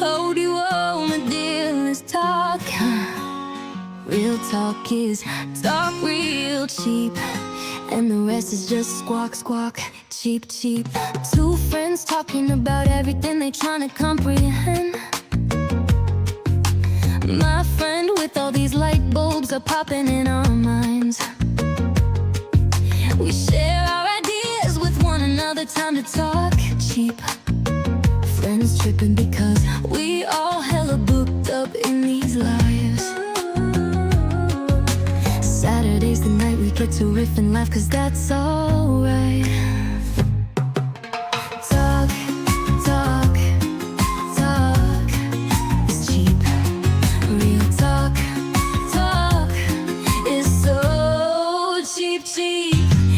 hold you, oh my dear, let's talk. Real talk is talk real cheap, and the rest is just squawk, squawk, cheap, cheap. Two friends talking about everything they trying to comprehend. My friend with all these light bulbs are popping in our minds. We share our ideas with one another, time to talk cheap. Friends tripping because we all hella booked up in these lives. Saturday's the night we get to riff and laugh, cause that's alright. Talk, talk, talk is cheap. Real talk, talk is so cheap, cheap.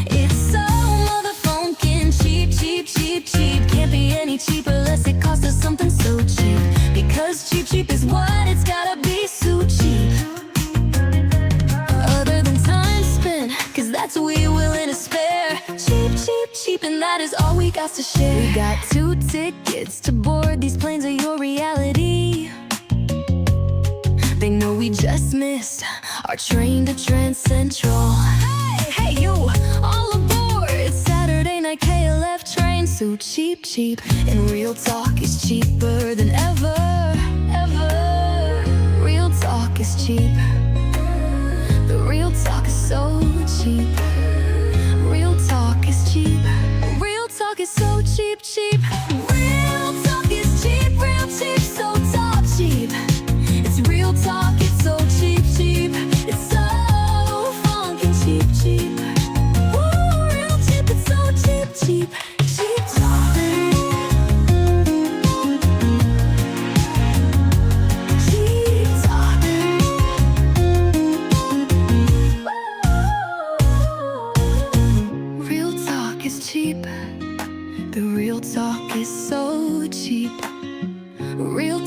It's so motherfucking cheap, cheap, cheap, cheap. Can't be any cheaper unless it costs us something so cheap. Because cheap, cheap is what it's gotta be, so cheap. Other than time spent, cause that's what we're willing to spare. Cheap, cheap, cheap, and that is all we got to share. We got 2 tickets to board these planes of your reality. They know we just missed our train to Trans Central. Hey, hey, you, all aboard! It's Saturday night KLF train, so cheap, cheap. And real talk is cheaper than ever, ever. Real talk is cheap. The real talk is so cheap. Real talk is cheap. Real talk is so cheap, cheap. Real talk is cheap, real cheap, so top cheap. It's real talk, it's so cheap, cheap. It's so funkin' cheap, cheap. Woo, real cheap, it's so cheap, cheap. Cheap talk. Cheap talk. Real talk is cheap. The real talk is so cheap. Real